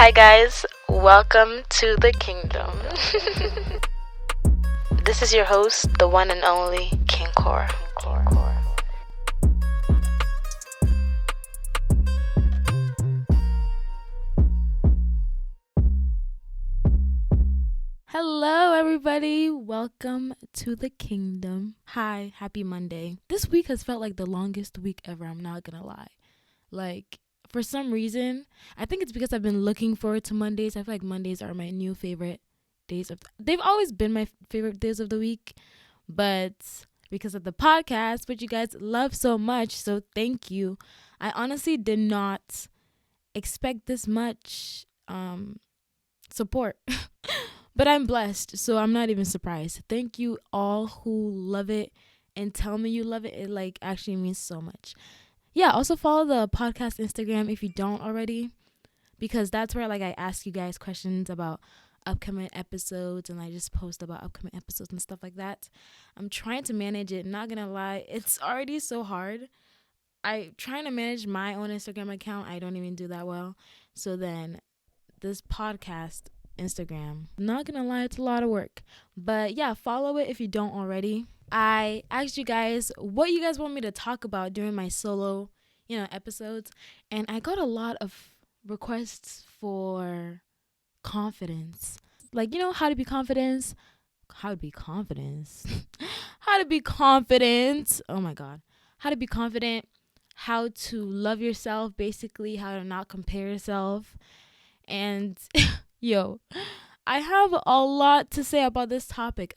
Hi guys, welcome to the kingdom. This is your host, the one and only King Core. Hello everybody, welcome to the kingdom. Hi, happy Monday. This week has felt like the longest week ever, I'm not gonna lie. Like, for some reason, I think it's because I've been looking forward to Mondays. I feel like Mondays are my new favorite days they've always been my favorite days of the week, but because of the podcast, which you guys love so much, so thank you. I honestly did not expect this much support. But I'm blessed, so I'm not even surprised. Thank you all who love it and tell me you love it. It like actually means so much. Yeah, also follow the podcast Instagram if you don't already, because that's where like I ask you guys questions about upcoming episodes and I just post about upcoming episodes and stuff like that. I'm trying to manage it, not gonna lie, it's already so hard. I trying to manage my own Instagram account. I don't even do that well. So then this podcast Instagram, not gonna lie, it's a lot of work. But yeah, follow it if you don't already. I asked you guys what you guys want me to talk about during my solo, episodes, and I got a lot of requests for confidence. Like, how to be confident, how to be confident, how to be confident. Oh my God. How to be confident, how to love yourself, basically, how to not compare yourself. And I have a lot to say about this topic.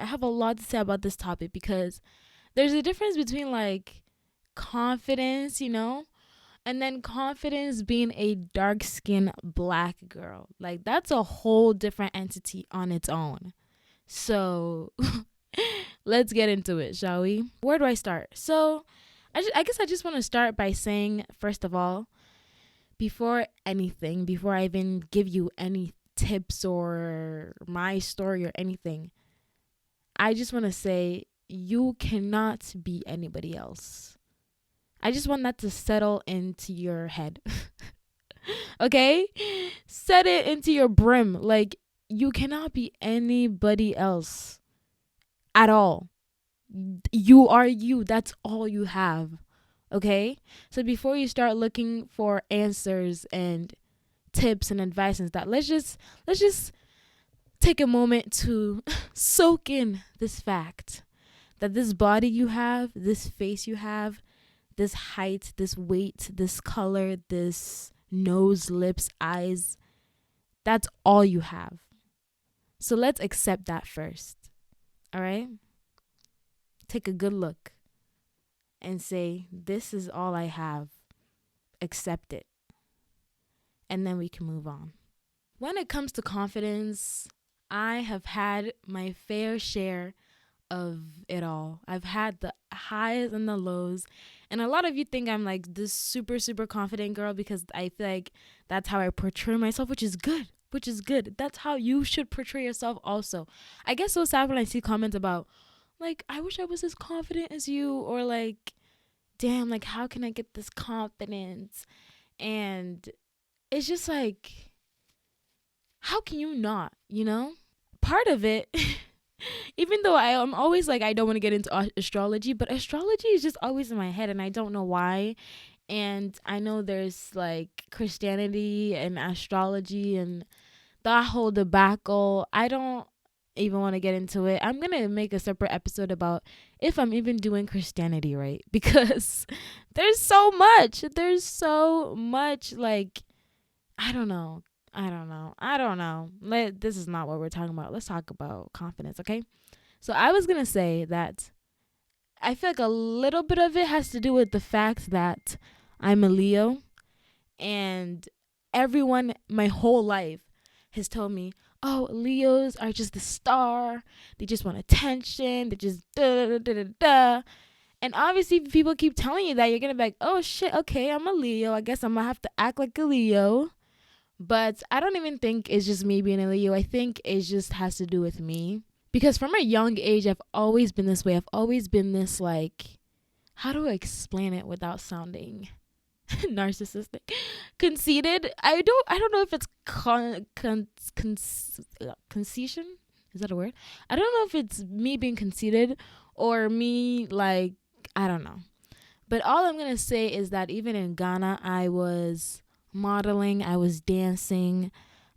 Because there's a difference between like confidence, and then confidence being a dark-skinned black girl. Like that's a whole different entity on its own. So let's get into it, shall we? Where do I start? So I guess I just want to start by saying, first of all, before I even give you any tips or my story or anything, I just want to say you cannot be anybody else. I just want that to settle into your head. Okay? Set it into your brim. Like, you cannot be anybody else at all. You are you. That's all you have. Okay? So before you start looking for answers and tips and advice and that, let's just take a moment to soak in this fact that this body you have, this face you have, this height, this weight, this color, this nose, lips, eyes, that's all you have. So let's accept that first. All right? Take a good look and say, this is all I have. Accept it. And then we can move on. When it comes to confidence, I have had my fair share of it all. I've had the highs and the lows. And a lot of you think I'm like this super, super confident girl because I feel like that's how I portray myself, which is good. That's how you should portray yourself also. I get so sad when I see comments about, like, I wish I was as confident as you, or like, damn, like, how can I get this confidence? And it's just like, how can you not, Part of it, even though I'm always like, I don't want to get into astrology, but astrology is just always in my head and I don't know why. And I know there's like Christianity and astrology and that whole debacle. I don't even want to get into it. I'm going to make a separate episode about if I'm even doing Christianity right, because there's so much. Like, I don't know. This is not what we're talking about. Let's talk about confidence, okay? So I was going to say that I feel like a little bit of it has to do with the fact that I'm a Leo, and everyone my whole life has told me, oh, Leos are just the star. They just want attention. They just da da da da da. And obviously, if people keep telling you that, you're going to be like, oh, shit, okay, I'm a Leo. I guess I'm going to have to act like a Leo. But I don't even think it's just me being a Leo. I think it just has to do with me. Because from a young age, I've always been this way. I've always been this, like, how do I explain it without sounding narcissistic, conceited. I don't know if it's concession. Is that a word? I don't know if it's me being conceited or me like, I don't know. But all I'm gonna say is that even in Ghana, I was modeling, I was dancing,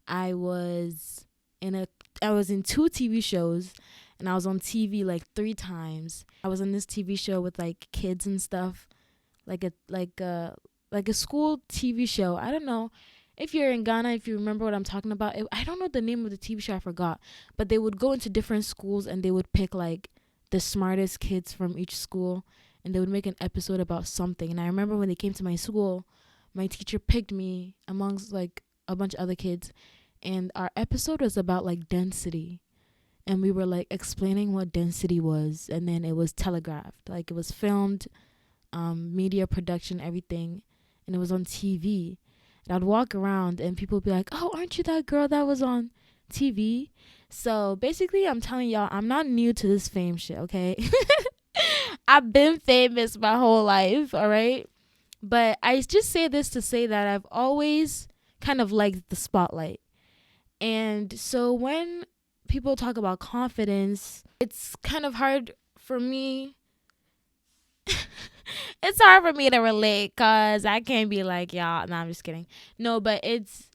I was in a I was in 2 TV shows, and I was on TV like 3 times. I was on this TV show with like kids and stuff, like a school TV show. I don't know if you're in Ghana, if you remember what I'm talking about. I don't know the name of the TV show, I forgot. But they would go into different schools and they would pick like the smartest kids from each school, and they would make an episode about something. And I remember when they came to my school, my teacher picked me amongst like a bunch of other kids, and our episode was about like density, and we were like explaining what density was, and then it was telegraphed, like it was filmed, media production, everything, and it was on TV. And I'd walk around and people would be like, "Oh, aren't you that girl that was on TV?" So basically, I'm telling y'all, I'm not new to this fame shit, okay? I've been famous my whole life, all right? But I just say this to say that I've always kind of liked the spotlight. And so when people talk about confidence, it's kind of hard for me. It's hard for me to relate because I can't be like, y'all. No, I'm just kidding. No, but it's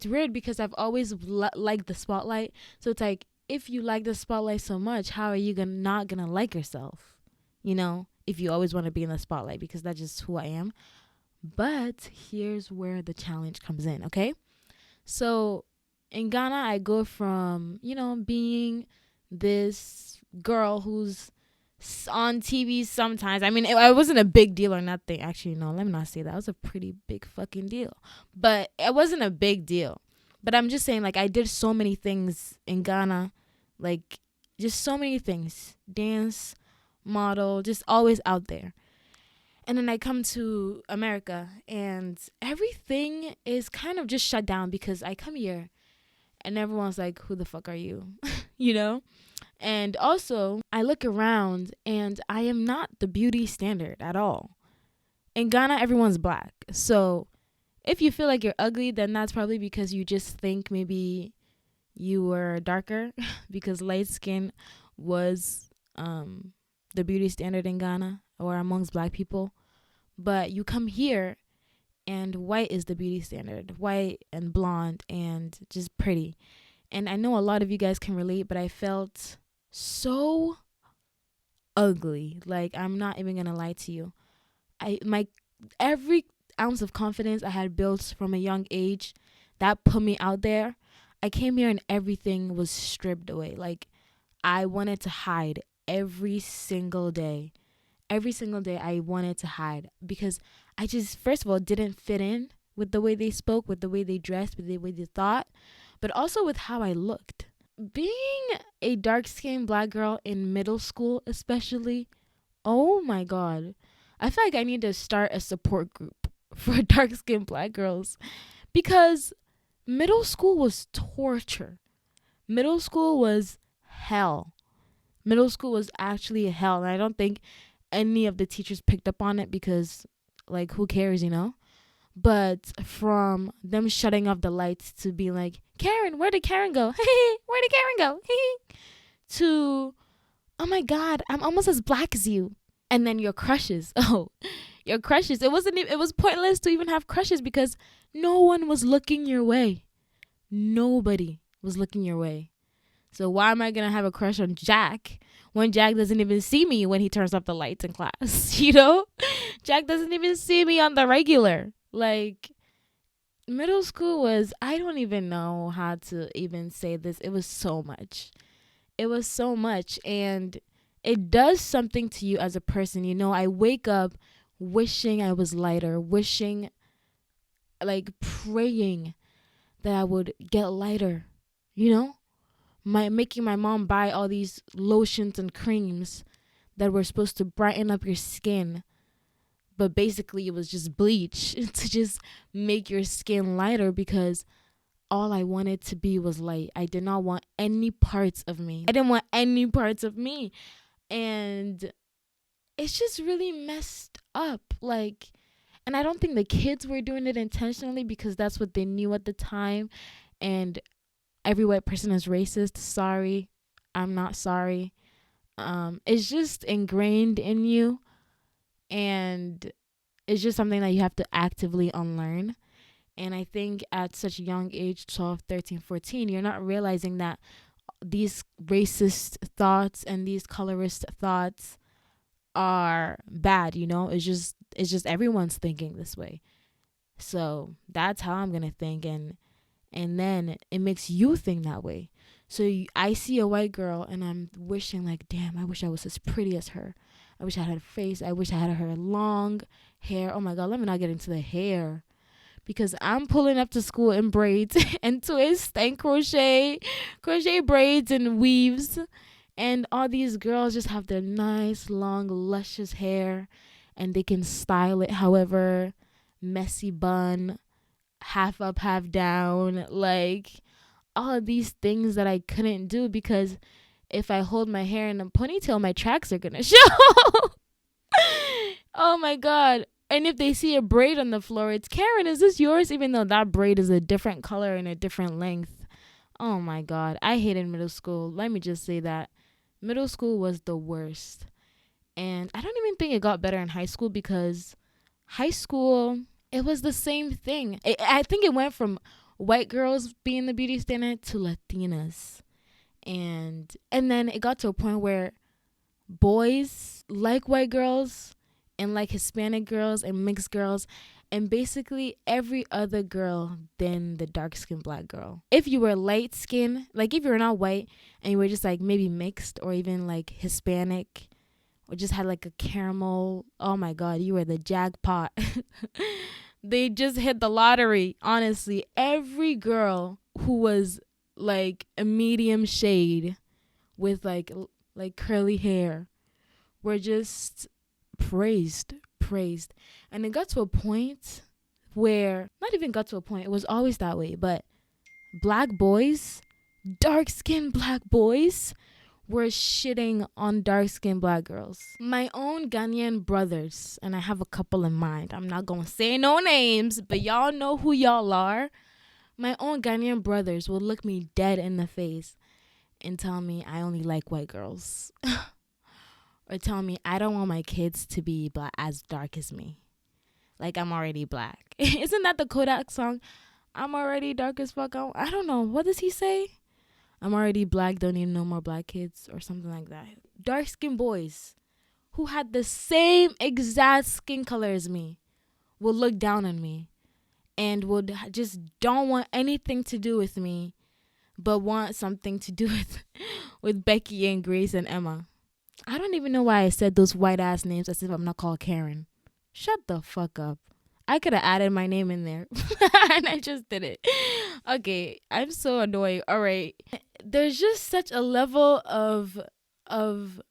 weird because I've always liked the spotlight. So it's like, if you like the spotlight so much, how are you not gonna like yourself? You know, if you always want to be in the spotlight, because that's just who I am. But here's where the challenge comes in, okay? So in Ghana, I go from, being this girl who's on TV sometimes. I mean, it wasn't a big deal or nothing. Actually, no, let me not say that. It was a pretty big fucking deal. But it wasn't a big deal. But I'm just saying, like, I did so many things in Ghana. Like, just so many things. Dance, model, just always out there. And then I come to America, and everything is kind of just shut down because I come here and everyone's like, who the fuck are you? you know? And also, I look around and I am not the beauty standard at all. In Ghana, everyone's black. So if you feel like you're ugly, then that's probably because you just think maybe you were darker because light skin was the beauty standard in Ghana or amongst black people. But you come here and white is the beauty standard. White and blonde and just pretty. And I know a lot of you guys can relate, but I felt so ugly. Like, I'm not even gonna lie to you. My every ounce of confidence I had built from a young age, that put me out there. I came here and everything was stripped away. Like, I wanted to hide every single day. Every single day I wanted to hide because I just, first of all, didn't fit in with the way they spoke, with the way they dressed, with the way they thought, but also with how I looked. Being a dark-skinned black girl in middle school, especially, oh my God. I feel like I need to start a support group for dark-skinned black girls because middle school was torture. Middle school was hell. Middle school was actually hell. And I don't think any of the teachers picked up on it because, like, who cares, But from them shutting off the lights to being like, Karen, where did Karen go? Where did Karen go? To, oh my God, I'm almost as black as you. And then your crushes. Oh, your crushes. It was pointless to even have crushes because no one was looking your way. Nobody was looking your way. So why am I going to have a crush on Jack when Jack doesn't even see me when he turns off the lights in class? Jack doesn't even see me on the regular. Like, middle school was, I don't even know how to even say this. It was so much. It was so much. And it does something to you as a person. I wake up wishing I was lighter, wishing, like, praying that I would get lighter, making my mom buy all these lotions and creams that were supposed to brighten up your skin, but basically it was just bleach to just make your skin lighter because all I wanted to be was light. I did not want any parts of me. I didn't want any parts of me. And it's just really messed up. Like, And I don't think the kids were doing it intentionally because that's what they knew at the time. And every white person is racist. Sorry, I'm not sorry. It's just ingrained in you, and it's just something that you have to actively unlearn. And I think at such a young age, 12, 13, 14, you're not realizing that these racist thoughts and these colorist thoughts are bad, it's just everyone's thinking this way. So that's how I'm gonna think, and then it makes you think that way. So I see a white girl and I'm wishing, like, damn, I wish I was as pretty as her. I wish I had a face. I wish I had her long hair. Oh my god, let me not get into the hair, because I'm pulling up to school in braids and twists and crochet braids and weaves, and all these girls just have their nice long luscious hair, and they can style it however, messy bun, half up half down, like all of these things that I couldn't do because if I hold my hair in a ponytail, my tracks are gonna show. Oh my god. And if they see a braid on the floor, it's, Karen, is this yours? Even though that braid is a different color and a different length. Oh my god. I hated middle school. Let me just say that. Middle school was the worst. And I don't even think it got better in high school, because high school, it was the same thing. I think it went from white girls being the beauty standard to Latinas. And then it got to a point where boys like white girls and like Hispanic girls and mixed girls and basically every other girl than the dark skinned black girl. If you were light skinned, like if you were not white and you were just like maybe mixed or even like Hispanic or just had like a caramel, oh my god, you were the jackpot. They just hit the lottery. Honestly, every girl who was like a medium shade with like curly hair were just praised. And it got to a point where, not even got to a point, it was always that way, but black boys, dark skinned black boys, were shitting on dark skinned black girls. My own Ghanaian brothers, and I have a couple in mind, I'm not gonna say no names, but y'all know who y'all are. My own Ghanaian brothers will look me dead in the face and tell me I only like white girls. Or tell me I don't want my kids to be as dark as me. Like I'm already black. Isn't that the Kodak song? I'm already dark as fuck. I don't know. What does he say? I'm already black, don't need no more black kids or something like that. Dark skinned boys who had the same exact skin color as me will look down on me and would just don't want anything to do with me, but want something to do with Becky and Grace and Emma. I don't even know why I said those white ass names as if I'm not called Karen. Shut the fuck up. I could have added my name in there and I just did it. Okay, I'm so annoyed. All right. There's just such a level of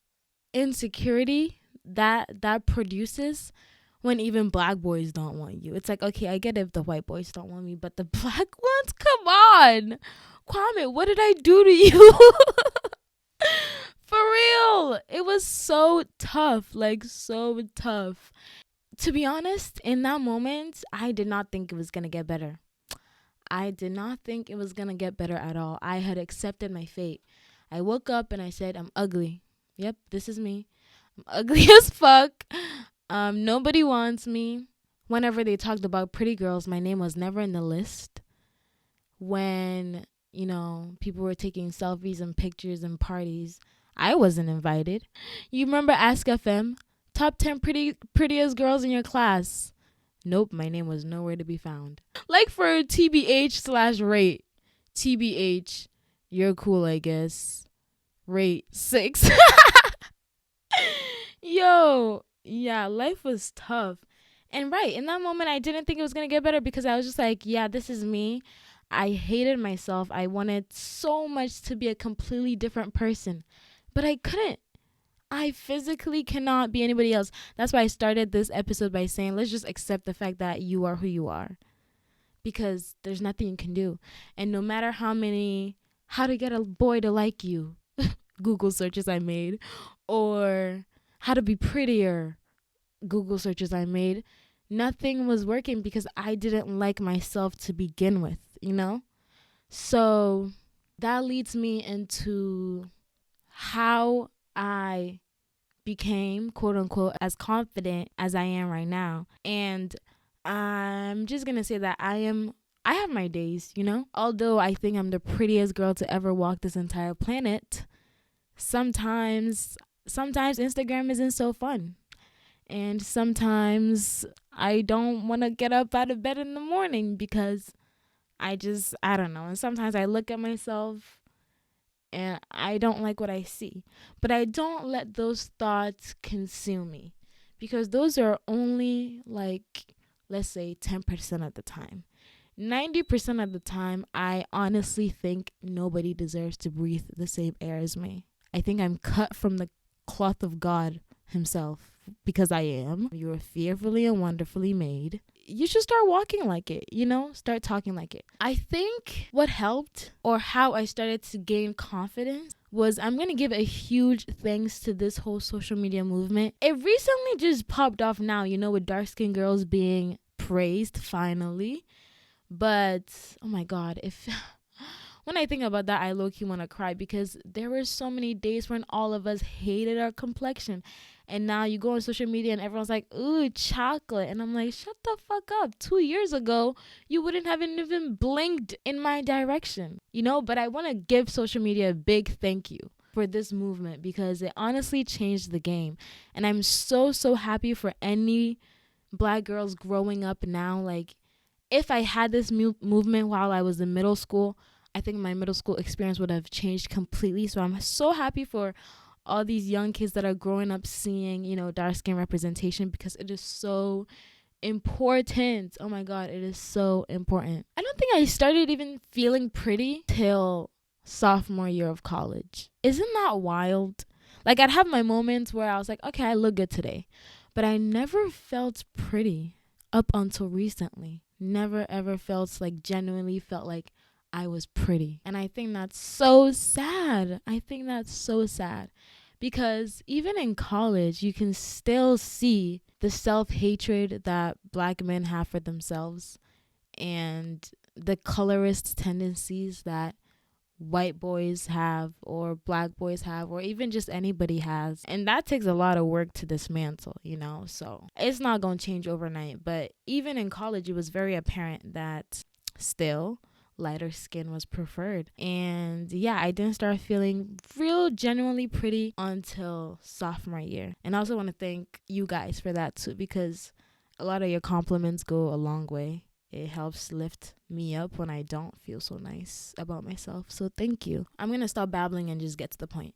insecurity that produces when even black boys don't want you. It's like, okay, I get it if the white boys don't want me, but the black ones, come on. Kwame, what did I do to you? For real. It was so tough, like so tough. To be honest, in that moment, I did not think it was going to get better. I did not think it was going to get better at all. I had accepted my fate. I woke up and I said, I'm ugly. Yep, this is me. I'm ugly as fuck. Nobody wants me. Whenever they talked about pretty girls, my name was never in the list. When, people were taking selfies and pictures and parties, I wasn't invited. You remember Ask FM? Top 10 prettiest girls in your class. Nope, my name was nowhere to be found. Like for TBH/rate. TBH, you're cool, I guess. Rate 6. Yo, yeah, life was tough. And right, in that moment, I didn't think it was going to get better because I was just like, yeah, this is me. I hated myself. I wanted so much to be a completely different person, but I couldn't. I physically cannot be anybody else. That's why I started this episode by saying, let's just accept the fact that you are who you are, because there's nothing you can do. And no matter how to get a boy to like you, Google searches I made, or how to be prettier, Google searches I made, nothing was working because I didn't like myself to begin with, you know? So that leads me into how I became, quote unquote, as confident as I am right now. And I'm just going to say that I have my days, you know? Although I think I'm the prettiest girl to ever walk this entire planet, sometimes Instagram isn't so fun. And sometimes I don't want to get up out of bed in the morning because I don't know. And sometimes I look at myself and I don't like what I see. But I don't let those thoughts consume me because those are only like, let's say 10% of the time. 90% of the time, I honestly think nobody deserves to breathe the same air as me. I think I'm cut from the cloth of God himself because I am. You are fearfully and wonderfully made. You should start walking like it, you know, start talking like it. I think what helped or how I started to gain confidence was I'm going to give a huge thanks to this whole social media movement. It recently just popped off now, you know, with dark-skinned girls being praised finally. But, oh my God, when I think about that, I low-key want to cry because there were so many days when all of us hated our complexion. And now you go on social media and everyone's like, ooh, chocolate. And I'm like, shut the fuck up. 2 years ago, you wouldn't have even blinked in my direction, you know? But I want to give social media a big thank you for this movement because it honestly changed the game. And I'm so, so happy for any Black girls growing up now. Like, if I had this movement while I was in middle school, I think my middle school experience would have changed completely. So I'm so happy for all these young kids that are growing up seeing, you know, dark skin representation because it is so important. Oh my God, it is so important. I don't think I started even feeling pretty till sophomore year of college. Isn't that wild? Like, I'd have my moments where I was like, okay, I look good today. But I never felt pretty up until recently. Never ever genuinely felt like I was pretty. And I think that's so sad. Because even in college, you can still see the self-hatred that Black men have for themselves and the colorist tendencies that white boys have or Black boys have or even just anybody has. And that takes a lot of work to dismantle, you know? So it's not going to change overnight. But even in college, it was very apparent that still lighter skin was preferred. And yeah, I didn't start feeling real genuinely pretty until sophomore year. And I also want to thank you guys for that too, because a lot of your compliments go a long way. It helps lift me up when I don't feel so nice about myself. So thank you. I'm going to stop babbling and just get to the point.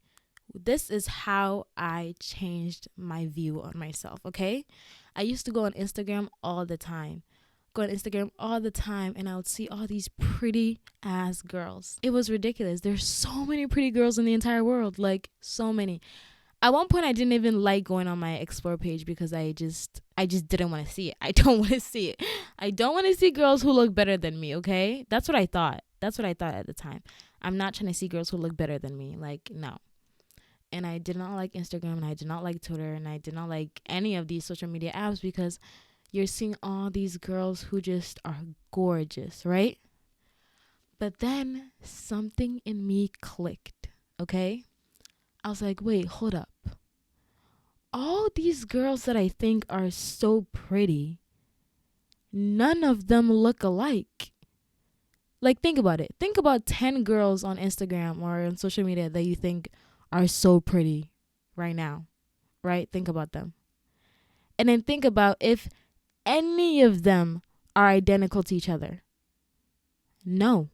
This is how I changed my view on myself, okay? I used to go on Instagram all the time. And I would see all these pretty ass girls. It was ridiculous. There's so many pretty girls in the entire world, like so many. At one point I didn't even like going on my explore page because I just didn't want to see it. I don't want to see it. I don't want to see girls who look better than me, okay? That's what I thought at the time. I'm not trying to see girls who look better than me. Like, no. And I did not like Instagram and I did not like Twitter and I did not like any of these social media apps because you're seeing all these girls who just are gorgeous, right? But then something in me clicked, okay? I was like, wait, hold up. All these girls that I think are so pretty, none of them look alike. Like, think about it. Think about 10 girls on Instagram or on social media that you think are so pretty right now, right? Think about them. And then think about if any of them are identical to each other. No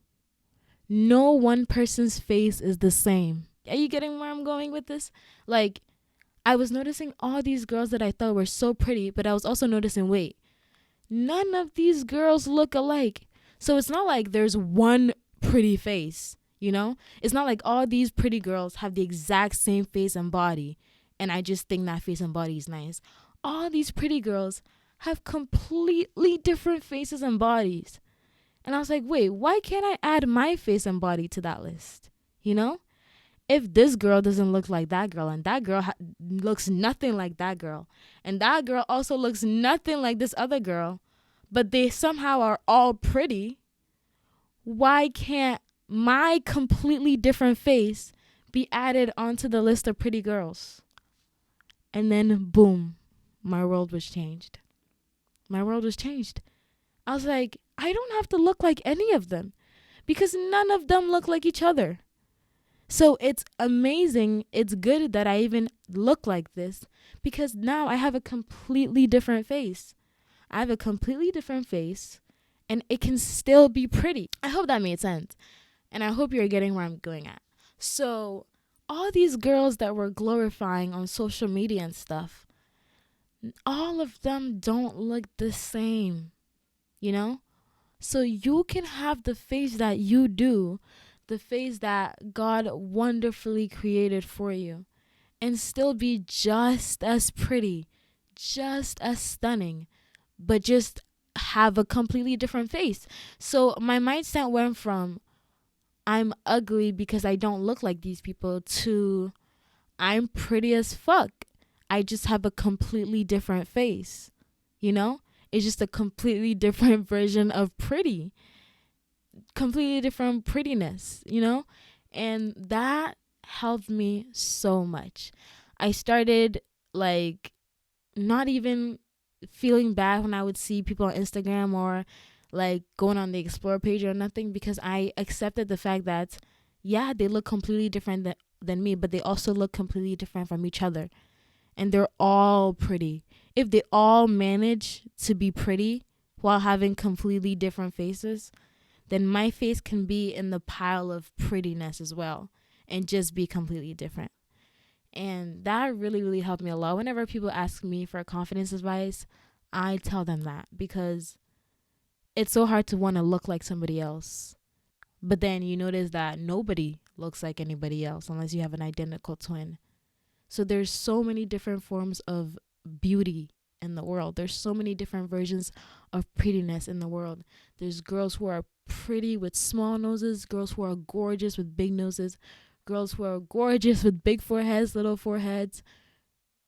one person's face is the same. Are you getting where I'm going with this? Like, I was noticing all these girls that I thought were so pretty, but I was also noticing, wait, none of these girls look alike. So it's not like there's one pretty face, you know? It's not like all these pretty girls have the exact same face and body, and I just think that face and body is nice. All these pretty girls have completely different faces and bodies. And I was like, wait, why can't I add my face and body to that list? You know? if this girl doesn't look like that girl, and that girl looks nothing like that girl, and that girl also looks nothing like this other girl, but they somehow are all pretty, why can't my completely different face be added onto the list of pretty girls? And then boom, my world was changed. My world was changed. I was like, I don't have to look like any of them because none of them look like each other. So it's amazing. It's good that I even look like this because now I have a completely different face. I have a completely different face and it can still be pretty. I hope that made sense. And I hope you're getting where I'm going at. So all these girls that we're glorifying on social media and stuff, all of them don't look the same, you know? So you can have the face that you do, the face that God wonderfully created for you, and still be just as pretty, just as stunning, but just have a completely different face. So my mindset went from I'm ugly because I don't look like these people to I'm pretty as fuck. I just have a completely different face. You know? It's just a completely different version of pretty. Completely different prettiness, you know? And that helped me so much. I started like not even feeling bad when I would see people on Instagram or like going on the explore page or nothing because I accepted the fact that yeah, they look completely different than me, but they also look completely different from each other. And they're all pretty. If they all manage to be pretty while having completely different faces, then my face can be in the pile of prettiness as well and just be completely different. And that really, really helped me a lot. Whenever people ask me for confidence advice, I tell them that because it's so hard to want to look like somebody else. But then you notice that nobody looks like anybody else unless you have an identical twin. So there's so many different forms of beauty in the world. There's so many different versions of prettiness in the world. There's girls who are pretty with small noses, girls who are gorgeous with big noses, girls who are gorgeous with big foreheads, little foreheads,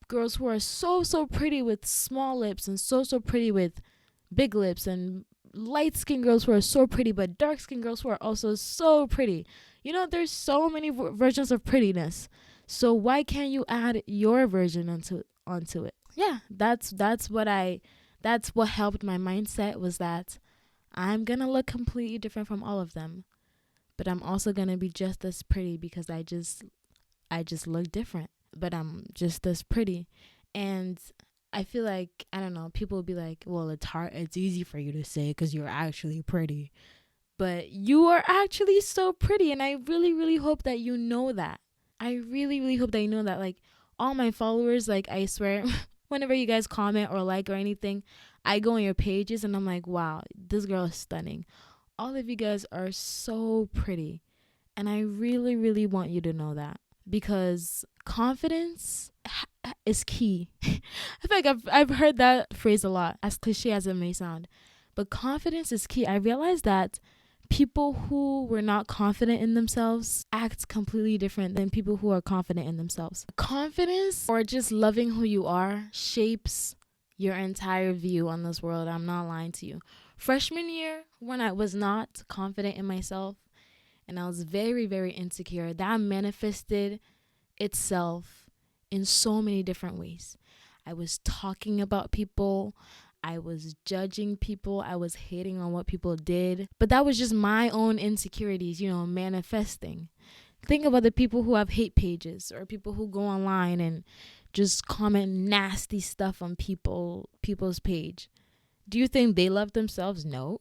girls who are so pretty with small lips and so pretty with big lips, and light-skinned girls who are so pretty, but dark-skinned girls who are also so pretty. You know, there's so many versions of prettiness. So why can't you add your version onto it? Yeah, that's what helped my mindset, was that I'm going to look completely different from all of them, but I'm also going to be just as pretty because I just look different, but I'm just as pretty. And I feel like, I don't know, people will be like, well, it's easy for you to say because you're actually pretty, but you are actually so pretty. And I really, really hope that you know that. I really, really hope that you know that. Like, all my followers, like, I swear, whenever you guys comment or like or anything, I go on your pages and I'm like, wow, this girl is stunning. All of you guys are so pretty. And I really, really want you to know that, because confidence is key. I feel like I've heard that phrase a lot, as cliche as it may sound. But confidence is key. I realized that people who were not confident in themselves act completely different than people who are confident in themselves. Confidence, or just loving who you are, shapes your entire view on this world. I'm not lying to you. Freshman year, when I was not confident in myself and I was very, very insecure, that manifested itself in so many different ways. I was talking about people, I was judging people, I was hating on what people did, but that was just my own insecurities, manifesting. Think about the people who have hate pages, or people who go online and just comment nasty stuff on people's page. Do you think they love themselves? No.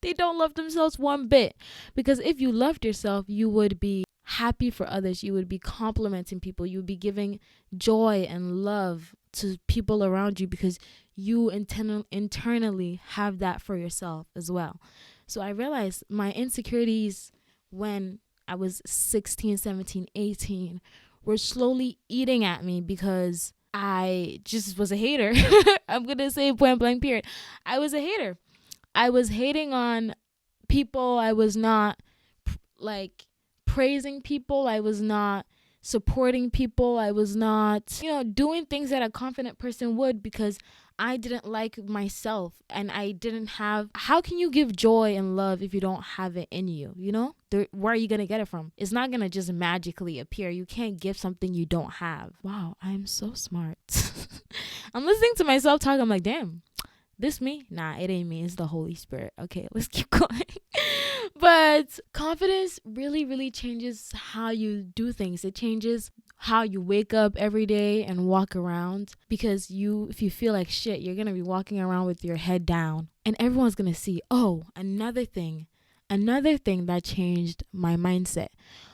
They don't love themselves one bit. Because if you loved yourself, you would be happy for others. You would be complimenting people. You would be giving joy and love to people around you, because you internally have that for yourself as well. So I realized my insecurities when I was 16, 17, 18 were slowly eating at me, because I just was a hater. I'm going to say point blank period. I was a hater. I was hating on people. I was not praising people. I was not supporting people. I was not, doing things that a confident person would because I didn't like myself and I didn't have. How can you give joy and love if you don't have it in you? Where are you going to get it from? It's not going to just magically appear. You can't give something you don't have. Wow, I'm so smart. I'm listening to myself talk. I'm like, damn, this me? Nah, it ain't me. It's the Holy Spirit. Okay, let's keep going. But confidence really, really changes how you do things. It changes how you wake up every day and walk around, because if you feel like shit, you're going to be walking around with your head down and everyone's going to see. Another thing that changed my mindset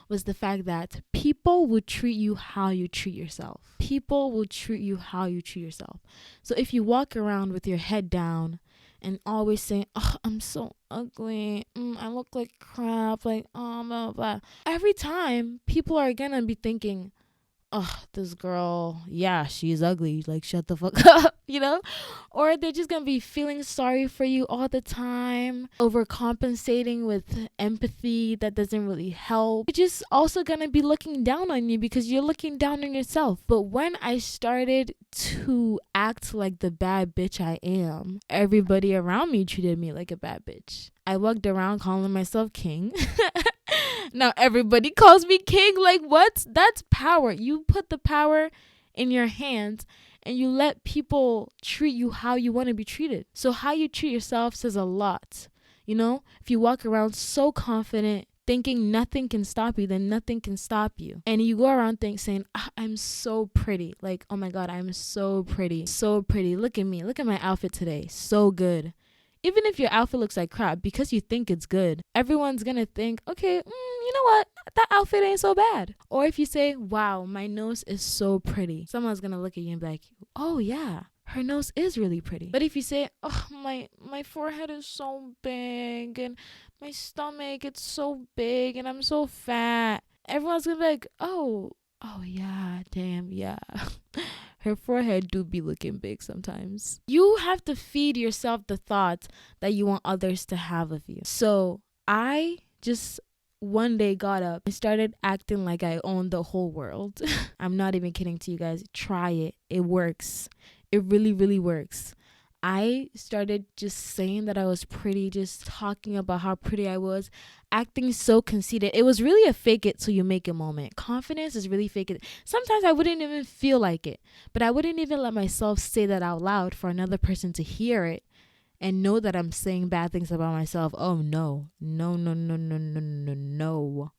was the fact that people will treat you how you treat yourself. People will treat you how you treat yourself. So if you walk around with your head down and always saying, oh, I'm so ugly, I look like crap, like, oh, blah, blah. Every time, people are gonna be thinking, oh, this girl, yeah, she's ugly, like, shut the fuck up, Or they're just gonna be feeling sorry for you all the time, overcompensating with empathy that doesn't really help. They're just also gonna be looking down on you because you're looking down on yourself. But when I started to act like the bad bitch I am, everybody around me treated me like a bad bitch. I walked around calling myself king. Now everybody calls me king. Like, what? That's power. You put the power in your hands and you let people treat you how you want to be treated. So how you treat yourself says a lot. If you walk around so confident, thinking nothing can stop you, then nothing can stop you. And you go around saying, I'm so pretty. Like, oh my God, I'm so pretty. So pretty. Look at me. Look at my outfit today. So good. Even if your outfit looks like crap, because you think it's good, everyone's gonna think, okay, you know what? That outfit ain't so bad. Or if you say, wow, my nose is so pretty, someone's gonna look at you and be like, oh yeah, her nose is really pretty. But if you say, oh, my forehead is so big and my stomach, it's so big and I'm so fat, everyone's gonna be like, oh yeah, damn, yeah. Her forehead do be looking big sometimes. You have to feed yourself the thought that you want others to have of you. So I just one day got up and started acting like I owned the whole world. I'm not even kidding to you guys. Try it. It works. It really, really works. I started just saying that I was pretty, just talking about how pretty I was, acting so conceited. It was really a fake it till you make it moment. Confidence is really fake it. Sometimes I wouldn't even feel like it, but I wouldn't even let myself say that out loud for another person to hear it and know that I'm saying bad things about myself. Oh, no. No.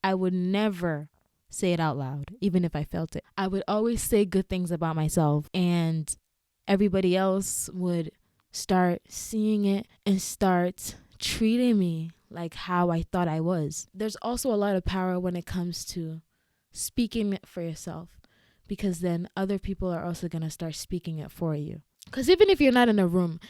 I would never say it out loud, even if I felt it. I would always say good things about myself, and everybody else would start seeing it and start treating me like how I thought I was. There's also a lot of power when it comes to speaking it for yourself, because then other people are also going to start speaking it for you. Because even if you're not in a room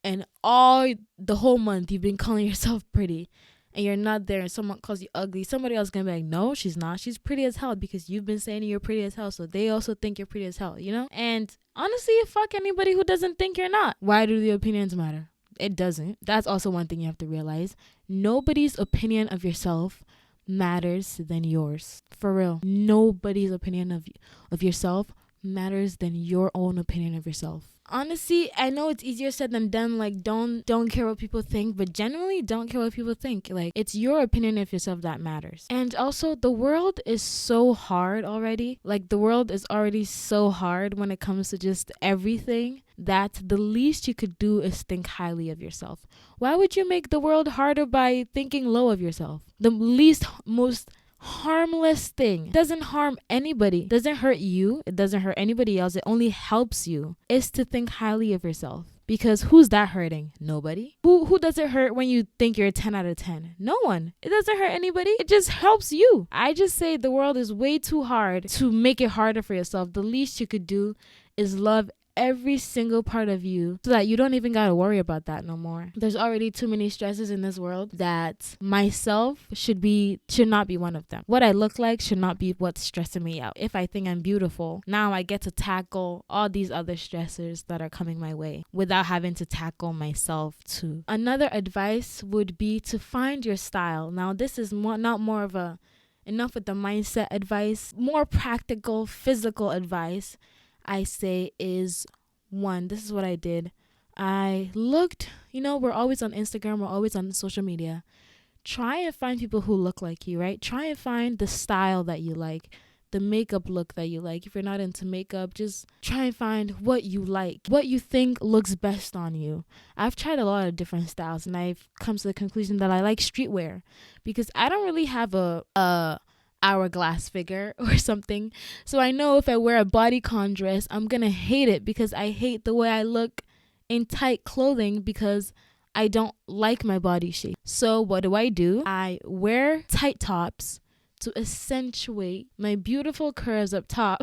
and the whole month you've been calling yourself pretty and you're not there and someone calls you ugly, somebody else is going to be like, no, she's not. She's pretty as hell, because you've been saying you're pretty as hell. So they also think you're pretty as hell, And honestly, fuck anybody who doesn't think you're not. Why do the opinions matter? It doesn't. That's also one thing you have to realize. Nobody's opinion of yourself matters than yours. For real. Nobody's opinion of yourself matters than your own opinion of yourself. Honestly, I know it's easier said than done. Like, don't care what people think, but generally don't care what people think. Like, it's your opinion of yourself that matters. And also, the world is so hard already. Like, the world is already so hard when it comes to just everything, that the least you could do is think highly of yourself. Why would you make the world harder by thinking low of yourself? The most harmless thing, doesn't harm anybody, doesn't hurt you, it doesn't hurt anybody else, it only helps you, is to think highly of yourself. Because who's that hurting? Nobody. Who does it hurt when you think you're a 10 out of 10? No one. It doesn't hurt anybody. It just helps you. I just say the world is way too hard to make it harder for yourself. The least you could do is love every single part of you, so that you don't even gotta worry about that no more. There's already too many stresses in this world that myself should not be one of them. What I look like should not be what's stressing me out. If I think I'm beautiful, now I get to tackle all these other stressors that are coming my way without having to tackle myself too. Another advice would be to find your style. Now, this is not more of a enough with the mindset advice. More practical, physical advice, I say, is one. This is what I did. I looked, we're always on Instagram, we're always on social media. Try and find people who look like you, right? Try and find the style that you like, the makeup look that you like. If you're not into makeup, just try and find what you like, what you think looks best on you. I've tried a lot of different styles, and I've come to the conclusion that I like streetwear because I don't really have a hourglass figure or something. So I know if I wear a bodycon dress, I'm gonna hate it because I hate the way I look in tight clothing because I don't like my body shape. So what do? I wear tight tops to accentuate my beautiful curves up top.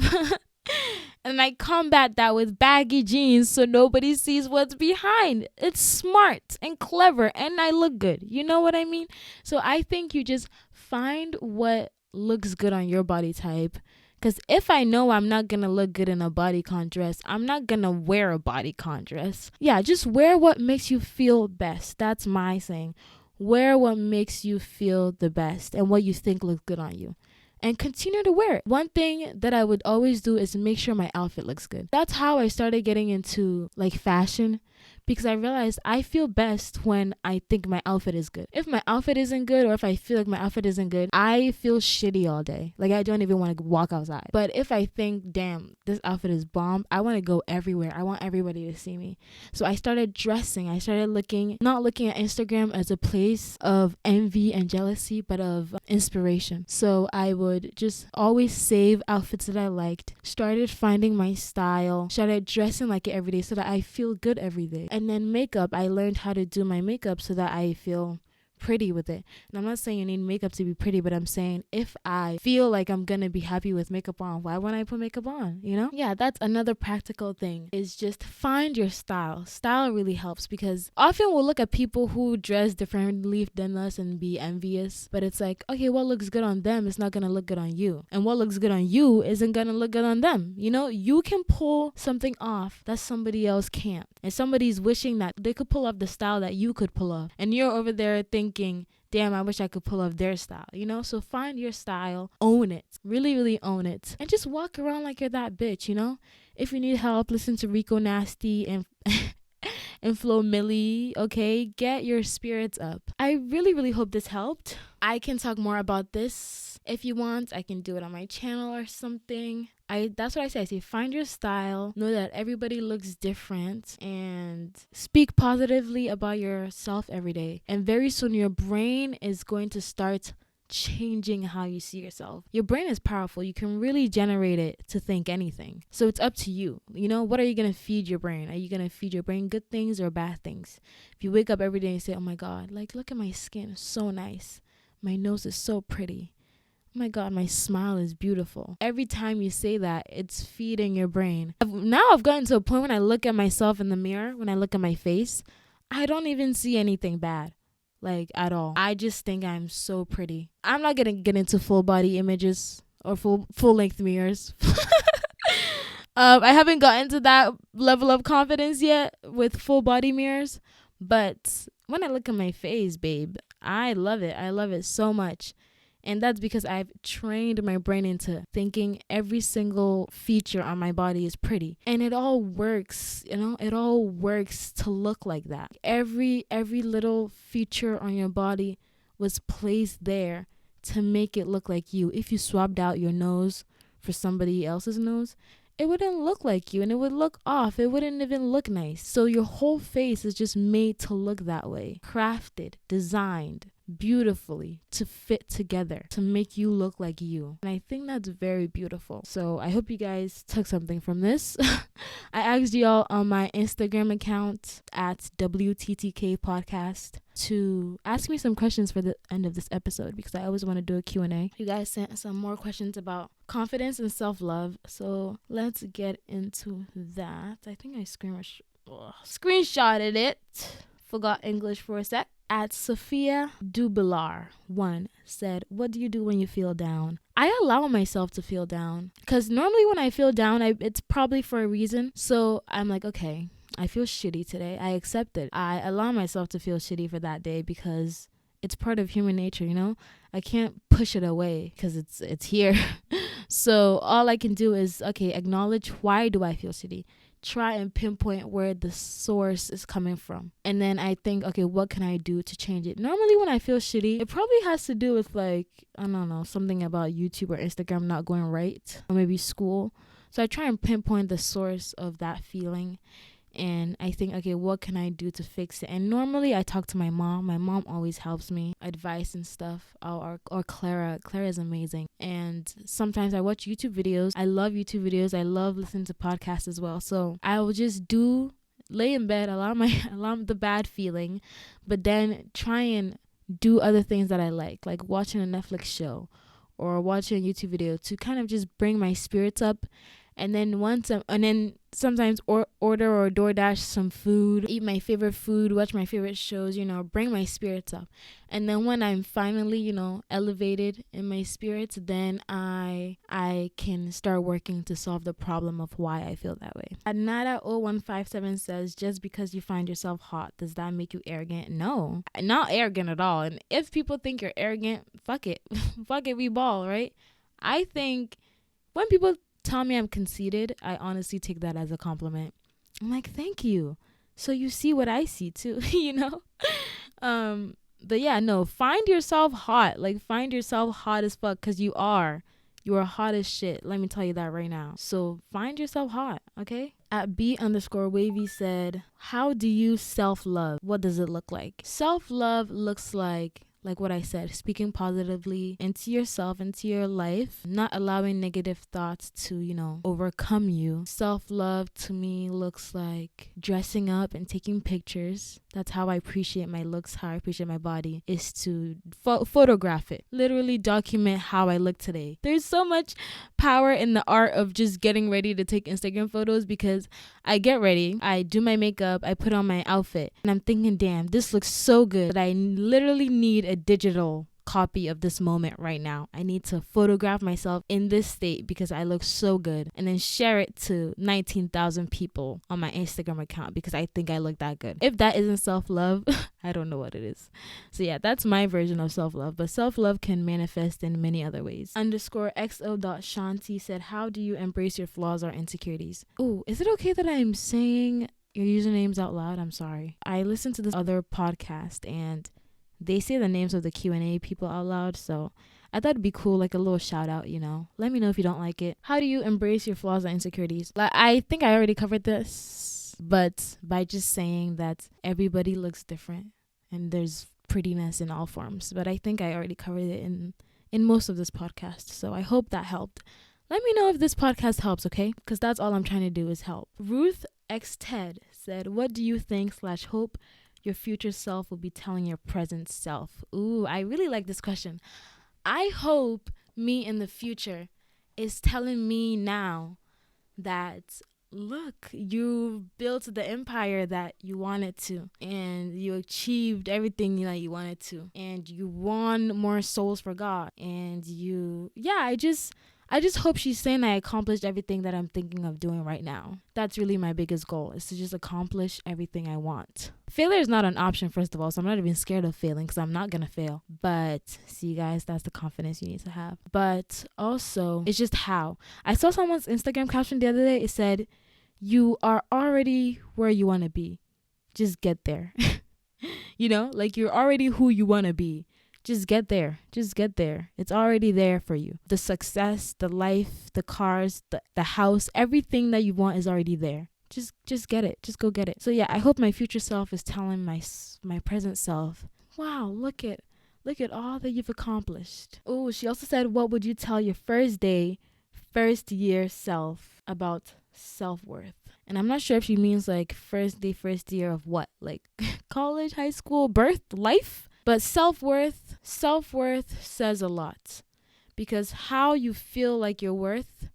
And I combat that with baggy jeans so nobody sees what's behind. It's smart and clever and I look good. You know what I mean? So I think you just find what looks good on your body type. Because if I know I'm not going to look good in a bodycon dress, I'm not going to wear a bodycon dress. Yeah, just wear what makes you feel best. That's my saying. Wear what makes you feel the best and what you think looks good on you. And continue to wear it. One thing that I would always do is make sure my outfit looks good. That's how I started getting into fashion, because I realized I feel best when I think my outfit is good. If my outfit isn't good, or if I feel like my outfit isn't good, I feel shitty all day. I don't even want to walk outside. But if I think, damn, this outfit is bomb, I want to go everywhere. I want everybody to see me. So I started dressing. I started not looking at Instagram as a place of envy and jealousy, but of inspiration. So I would just always save outfits that I liked, started finding my style, started dressing like it every day so that I feel good every day. And then makeup, I learned how to do my makeup so that I feel pretty with it. And I'm not saying you need makeup to be pretty, but I'm saying if I feel like I'm gonna be happy with makeup on, why wouldn't I put makeup on? Yeah, that's another practical thing, is just find your style. Style really helps, because often we'll look at people who dress differently than us and be envious, but it's like, okay, what looks good on them is not gonna look good on you, and what looks good on you isn't gonna look good on them. You can pull something off that somebody else can't, and somebody's wishing that they could pull off the style that you could pull off, and you're over there thinking, damn, I wish I could pull off their style, So find your style, own it, really, really own it, and just walk around like you're that bitch, If you need help, listen to Rico Nasty and and Flo Milli, okay? Get your spirits up. I really, really hope this helped. I can talk more about this if you want. I can do it on my channel or something. That's what I say. I say find your style. Know that everybody looks different, and speak positively about yourself every day. And very soon your brain is going to start changing how you see yourself. Your brain is powerful. You can really generate it to think anything. So it's up to you. What are you going to feed your brain? Are you going to feed your brain good things or bad things? If you wake up every day and say, oh my God, look at my skin, it's so nice. My nose is so pretty. Oh my God, my smile is beautiful. Every time you say that, it's feeding your brain. I've gotten to a point when I look at myself in the mirror, when I look at my face, I don't even see anything bad. At all. I just think I'm so pretty. I'm not gonna get into full body images or full length mirrors. I haven't gotten to that level of confidence yet with full body mirrors, but when I look at my face, babe, I love it. I love it so much. And that's because I've trained my brain into thinking every single feature on my body is pretty. And it all works, it all works to look like that. Every little feature on your body was placed there to make it look like you. If you swapped out your nose for somebody else's nose, it wouldn't look like you and it would look off. It wouldn't even look nice. So your whole face is just made to look that way. Crafted, designed beautifully to fit together, to make you look like you. And I think that's very beautiful. So I hope you guys took something from this. I asked y'all on my Instagram account at WTTK Podcast to ask me some questions for the end of this episode, because I always want to do a Q&A. You guys sent some more questions about confidence and self-love. So let's get into that. I think I screenshotted it. Forgot English for a sec. At Sophia Dubilar 1 said, what do you do when you feel down? I allow myself to feel down, because normally when I feel down, it's probably for a reason. So I'm like, okay, I feel shitty today. I accept it. I allow myself to feel shitty for that day because it's part of human nature, you know? I can't push it away because it's here. So all I can do is, okay, acknowledge, why do I feel shitty? Try and pinpoint where the source is coming from. And then I think, okay, what can I do to change it? Normally when I feel shitty, it probably has to do with like, I don't know, something about YouTube or Instagram not going right, or maybe school. So I try and pinpoint the source of that feeling. And I think, okay, what can I do to fix it? And normally I talk to my mom. My mom always helps me, advice and stuff. Or Clara. Clara is amazing. And sometimes I watch YouTube videos. I love YouTube videos. I love listening to podcasts as well. So I will just lay in bed, allow the bad feeling, but then try and do other things that I like watching a Netflix show or watching a YouTube video to kind of just bring my spirits up. And then sometimes order or DoorDash some food, eat my favorite food, watch my favorite shows, bring my spirits up. And then when I'm finally, elevated in my spirits, then I can start working to solve the problem of why I feel that way. Nada0157 says, just because you find yourself hot, does that make you arrogant? No, not arrogant at all. And if people think you're arrogant, fuck it. Fuck it, we ball, right? I think when people tell me I'm conceited, I honestly take that as a compliment. I'm like, thank you. So you see what I see too, But yeah, no, find yourself hot. Like, find yourself hot as fuck, because you are hot as shit. Let me tell you that right now. So find yourself hot, okay? At B_wavy said, how do you self-love? What does it look like? Self-love looks like what I said, speaking positively into yourself, into your life, not allowing negative thoughts to, overcome you. Self-love to me looks like dressing up and taking pictures. That's how I appreciate my looks, how I appreciate my body, is to photograph it. Literally document how I look today. There's so much power in the art of just getting ready to take Instagram photos, because I get ready, I do my makeup, I put on my outfit, and I'm thinking, damn, this looks so good that I literally need a digital copy of this moment right now. I need to photograph myself in this state because I look so good, and then share it to 19,000 people on my Instagram account because I think I look that good. If that isn't self-love, I don't know what it is. So yeah, that's my version of self-love, but self-love can manifest in many other ways. _xo.shanti said, how do you embrace your flaws or insecurities? Oh, is it okay that I'm saying your usernames out loud? I'm sorry. I listened to this other podcast and they say the names of the Q&A people out loud, so I thought it'd be cool, like a little shout out, Let me know if you don't like it. How do you embrace your flaws and insecurities? I think I already covered this, but by just saying that everybody looks different and there's prettiness in all forms. But I think I already covered it in most of this podcast, so I hope that helped. Let me know if this podcast helps, okay? Because that's all I'm trying to do is help. Ruth X Ted said, what do you think/hope your future self will be telling your present self? Ooh, I really like this question. I hope me in the future is telling me now that, look, you built the empire that you wanted to, and you achieved everything that you wanted to, and you won more souls for God, and I just hope she's saying I accomplished everything that I'm thinking of doing right now. That's really my biggest goal, is to just accomplish everything I want. Failure is not an option, first of all, so I'm not even scared of failing because I'm not going to fail. But see, guys, that's the confidence you need to have. But also, it's just how. I saw someone's Instagram caption the other day. It said, you are already where you want to be. Just get there. You're already who you want to be. Just get there. Just get there. It's already there for you. The success, the life, the cars, the house, everything that you want is already there. Just get it. Just go get it. So yeah, I hope my future self is telling my present self, wow, look at all that you've accomplished. Oh, she also said, what would you tell your first year self about self-worth? And I'm not sure if she means like first year of what? Like college, high school, birth, life? But self-worth says a lot, because how you feel like you're worth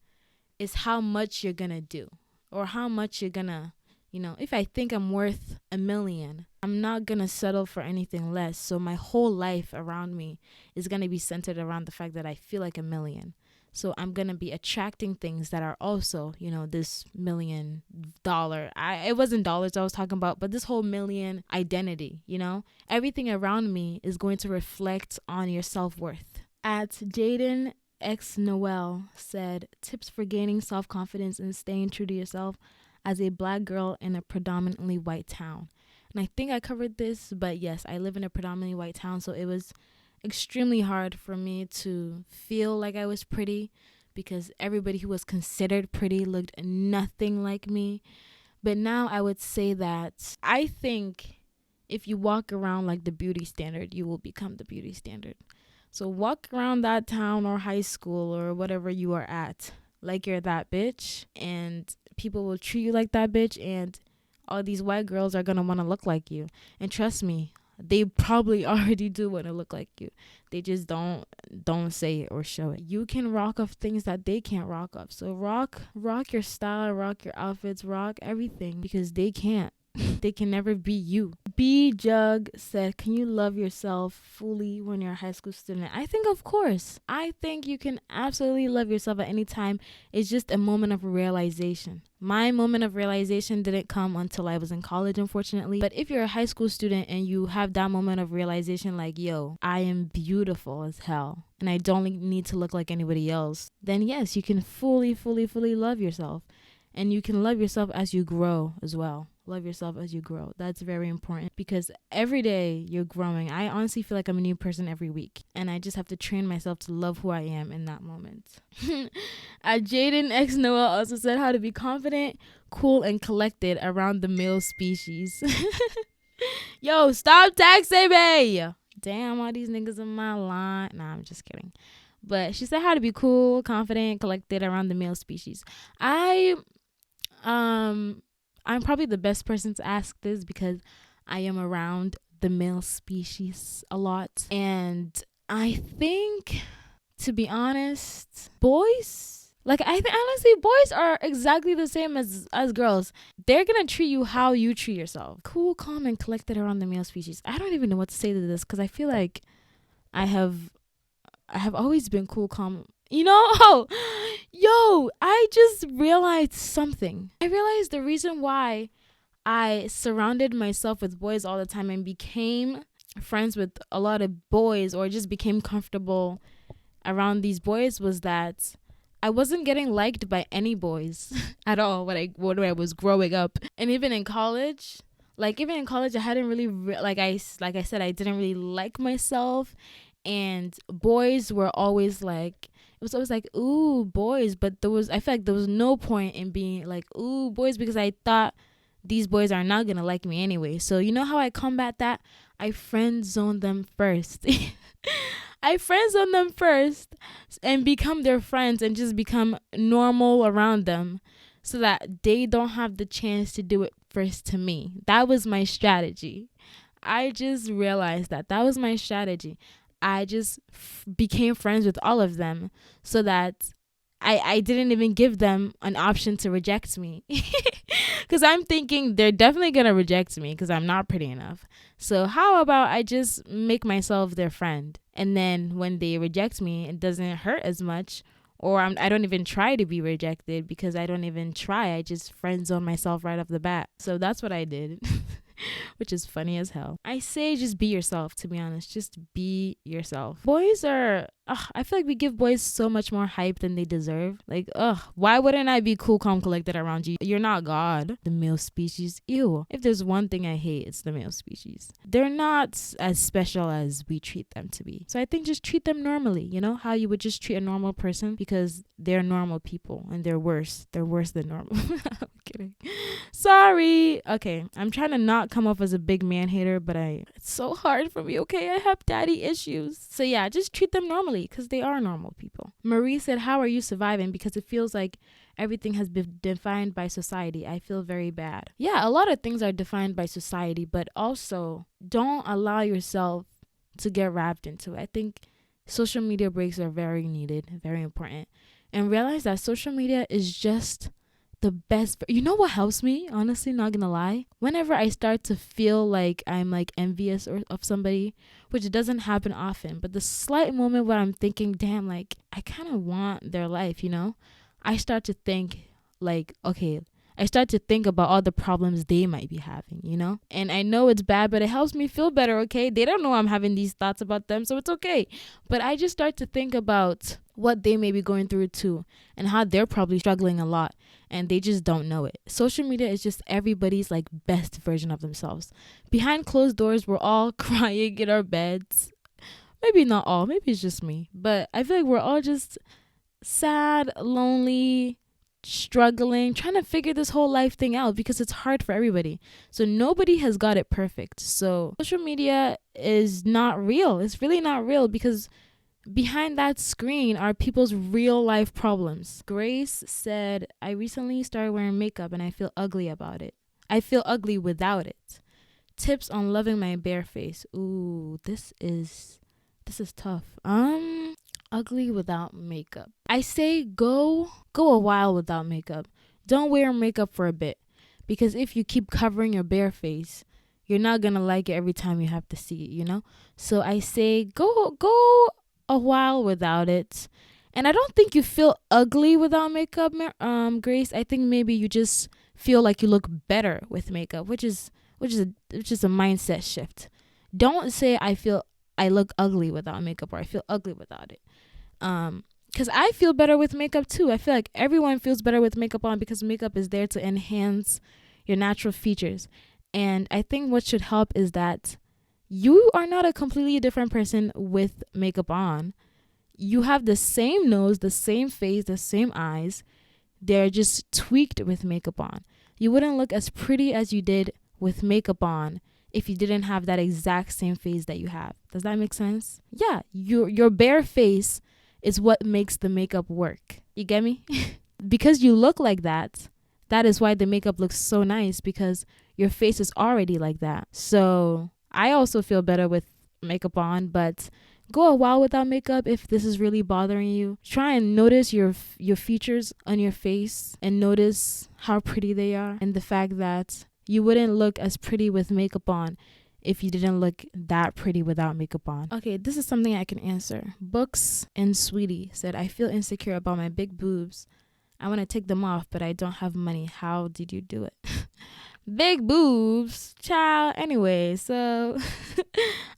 is how much you're gonna do, or how much you're gonna, if I think I'm worth $1 million, I'm not gonna settle for anything less. So my whole life around me is gonna be centered around the fact that I feel like $1 million. So I'm going to be attracting things that are also, this $1 million. It wasn't dollars I was talking about, but this whole million identity, everything around me is going to reflect on your self-worth. At Jaden X Noel said, tips for gaining self-confidence and staying true to yourself as a Black girl in a predominantly white town. And I think I covered this, but yes, I live in a predominantly white town, so it was extremely hard for me to feel like I was pretty because everybody who was considered pretty looked nothing like me. But now I would say that I think if you walk around like the beauty standard, you will become the beauty standard. So walk around that town or high school or whatever you are at like you're that bitch, and people will treat you like that bitch, and all these white girls are going to want to look like you. And trust me, they probably already do want to look like you. They just don't say it or show it. You can rock off things that they can't rock off. So rock your style, rock your outfits, rock everything, because they can't. They can never be you. B Jug said, can you love yourself fully when you're a high school student? I think, of course. I think you can absolutely love yourself at any time. It's just a moment of realization. My moment of realization didn't come until I was in college, unfortunately. But if you're a high school student and you have that moment of realization, like, yo, I am beautiful as hell, and I don't need to look like anybody else, then yes, you can fully love yourself. And you can love yourself as you grow as well. Love yourself as you grow. That's very important, because every day you're growing. I honestly feel like I'm a new person every week, and I just have to train myself to love who I am in that moment. Jaden X Noel also said how to be confident, cool, and collected around the male species. Yo, stop texting me. Damn, all these niggas in my line. Nah, I'm just kidding. But she said how to be cool, confident, collected around the male species. I'm probably the best person to ask this because I am around the male species a lot. And I think, to be honest, boys, honestly, boys are exactly the same as girls. They're going to treat you how you treat yourself. Cool, calm, and collected around the male species. I don't even know what to say to this because I feel like I have always been cool, calm. I just realized something. I realized the reason why I surrounded myself with boys all the time and became friends with a lot of boys, or just became comfortable around these boys, was that I wasn't getting liked by any boys at all when I was growing up. And even in college, I hadn't really, like I said, I didn't really like myself. And boys were always like, it was always like, ooh, boys. But I feel like there was no point in being like, ooh, boys, because I thought these boys are not going to like me anyway. So you know how I combat that? I friend zone them first. I friend zone them first and become their friends and just become normal around them so that they don't have the chance to do it first to me. That was my strategy. I just realized that was my strategy. I just became friends with all of them so that I didn't even give them an option to reject me. Because I'm thinking they're definitely going to reject me because I'm not pretty enough. So how about I just make myself their friend? And then when they reject me, it doesn't hurt as much. Or I don't even try to be rejected because I don't even try. I just friend zone myself right off the bat. So that's what I did. Which is funny as hell. I say just be yourself, to be honest. Just be yourself. Boys are, I feel like we give boys so much more hype than they deserve. Like, why wouldn't I be cool, calm, collected around you? You're not God. The male species, ew. If there's one thing I hate, it's the male species. They're not as special as we treat them to be. So I think just treat them normally, how you would just treat a normal person, because they're normal people and they're worse. They're worse than normal. I'm kidding. Sorry. Okay, I'm trying to not come off as a big man hater, but it's so hard for me, okay? I have daddy issues. So yeah, just treat them normally because they are normal people. Marie said, how are you surviving? Because it feels like everything has been defined by society. I feel very bad. Yeah, a lot of things are defined by society, but also don't allow yourself to get wrapped into it. I think social media breaks are very needed, very important. And realize that social media is just the best. You know what helps me? Honestly, not gonna lie. Whenever I start to feel like I'm like envious or of somebody, which doesn't happen often, but the slight moment where I'm thinking, damn, like I kind of want their life, I start to think like, okay, I start to think about all the problems they might be having, And I know it's bad, but it helps me feel better, okay? They don't know I'm having these thoughts about them, so it's okay. But I just start to think about what they may be going through too and how they're probably struggling a lot and they just don't know it. Social media is just everybody's like best version of themselves. Behind closed doors, we're all crying in our beds. Maybe not all, maybe it's just me, but I feel like we're all just sad, lonely, struggling, trying to figure this whole life thing out because it's hard for everybody. So nobody has got it perfect. So social media is not real. It's really not real because behind that screen are people's real life problems. Grace said, I recently started wearing makeup and I feel ugly about it. I feel ugly without it. Tips on loving my bare face. Ooh, this is tough. Ugly without makeup. I say go a while without makeup. Don't wear makeup for a bit because if you keep covering your bare face, you're not going to like it every time you have to see it, So I say go a while without it. And I don't think you feel ugly without makeup, Grace. I think maybe you just feel like you look better with makeup, which is a mindset shift. Don't say I look ugly without makeup or I feel ugly without it. Because I feel better with makeup too. I feel like everyone feels better with makeup on because makeup is there to enhance your natural features. And I think what should help is that you are not a completely different person with makeup on. You have the same nose, the same face, the same eyes. They're just tweaked with makeup on. You wouldn't look as pretty as you did with makeup on if you didn't have that exact same face that you have. Does that make sense? Yeah, your bare face is what makes the makeup work. You get me? Because you look like that, that is why the makeup looks so nice because your face is already like that. So I also feel better with makeup on, but go a while without makeup if this is really bothering you. Try and notice your features on your face and notice how pretty they are and the fact that you wouldn't look as pretty with makeup on if you didn't look that pretty without makeup on. Okay, this is something I can answer. Books and Sweetie said, I feel insecure about my big boobs. I want to take them off, but I don't have money. How did you do it? Big boobs, child. Anyway, so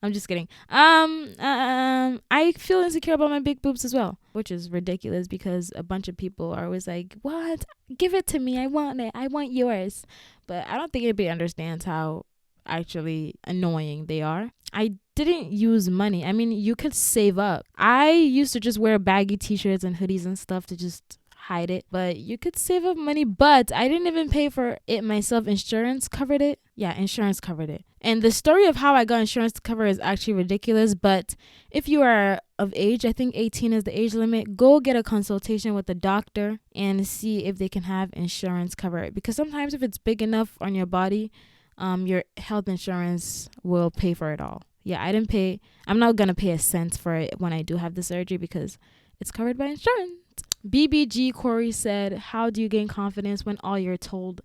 I'm just kidding. I feel insecure about my big boobs as well, which is ridiculous because a bunch of people are always like, "What? Give it to me. I want it. I want yours." But I don't think anybody understands how actually annoying they are. I didn't use money. I mean, you could save up. I used to just wear baggy t-shirts and hoodies and stuff to just hide it, but you could save up money. But I didn't even pay for it myself. Insurance covered it. Yeah, insurance covered it. And the story of how I got insurance to cover is actually ridiculous. But if you are of age, I think 18 is the age limit, go get a consultation with a doctor and see if they can have insurance cover it. Because sometimes if it's big enough on your body, your health insurance will pay for it all. Yeah, I didn't pay. I'm not going to pay a cent for it when I do have the surgery because it's covered by insurance. BBG Corey said, how do you gain confidence when all you're told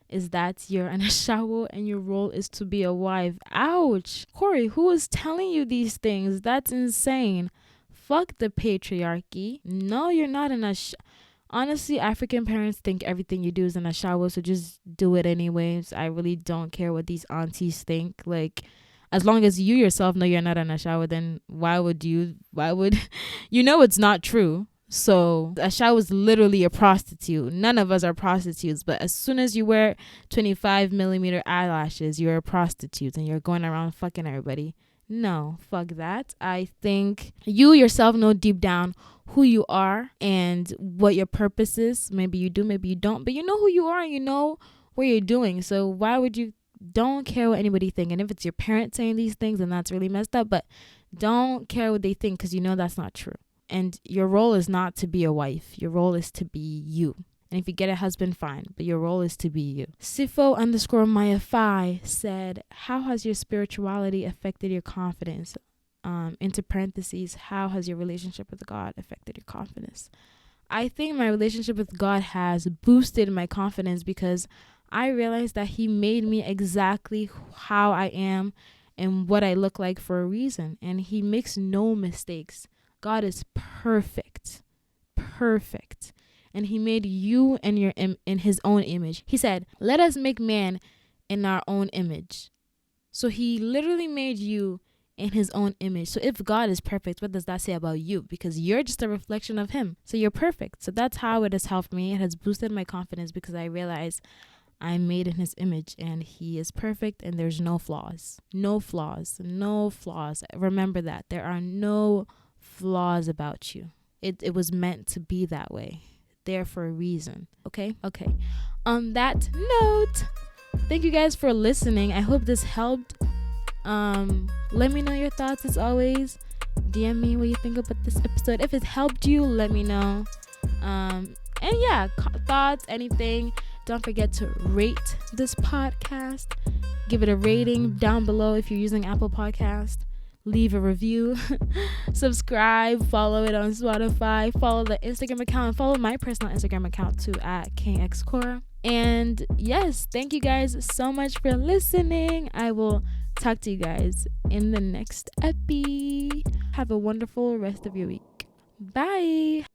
is that you're an ashawo and your role is to be a wife? Ouch. Corey, who is telling you these things? That's insane. Fuck the patriarchy. No, you're not an ashawo. Honestly, African parents think everything you do is an ashawo, so just do it anyways. I really don't care what these aunties think. Like, as long as you yourself know you're not an ashawo, then why would you know it's not true. So ashawo is literally a prostitute. None of us are prostitutes, but as soon as you wear 25 millimeter eyelashes, you're a prostitute and you're going around fucking everybody. No, fuck that. I think you yourself know deep down who you are and what your purpose is. Maybe you do, maybe you don't, but you know who you are and you know what you're doing. So why would you? Don't care what anybody think. And if it's your parents saying these things, then that's really messed up, but don't care what they think because you know that's not true. And your role is not to be a wife. Your role is to be you. And if you get a husband, fine. But your role is to be you. Sifo_Maya5 said, how has your spirituality affected your confidence? Into parentheses, how has your relationship with God affected your confidence? I think my relationship with God has boosted my confidence because I realized that he made me exactly how I am and what I look like for a reason. And he makes no mistakes. God is perfect. Perfect. And he made you in in his own image. He said, "Let us make man in our own image." So he literally made you in his own image. So if God is perfect, what does that say about you? Because you're just a reflection of him. So you're perfect. So that's how it has helped me. It has boosted my confidence because I realize I'm made in his image and he is perfect and there's no flaws. No flaws. No flaws. Remember that. There are no flaws about you. It was meant to be that way. There for a reason. Okay? Okay. On that note, thank you guys for listening. I hope this helped. Let me know your thoughts as always. DM me what you think about this episode. If it helped you, let me know. And yeah, thoughts, anything. Don't forget to rate this podcast. Give it a rating down below if you're using Apple Podcast. Leave a review. Subscribe. Follow it on Spotify. Follow the Instagram account. Follow my personal Instagram account too at KingXCora. And yes, thank you guys so much for listening. I will talk to you guys in the next epi. Have a wonderful rest of your week. Bye.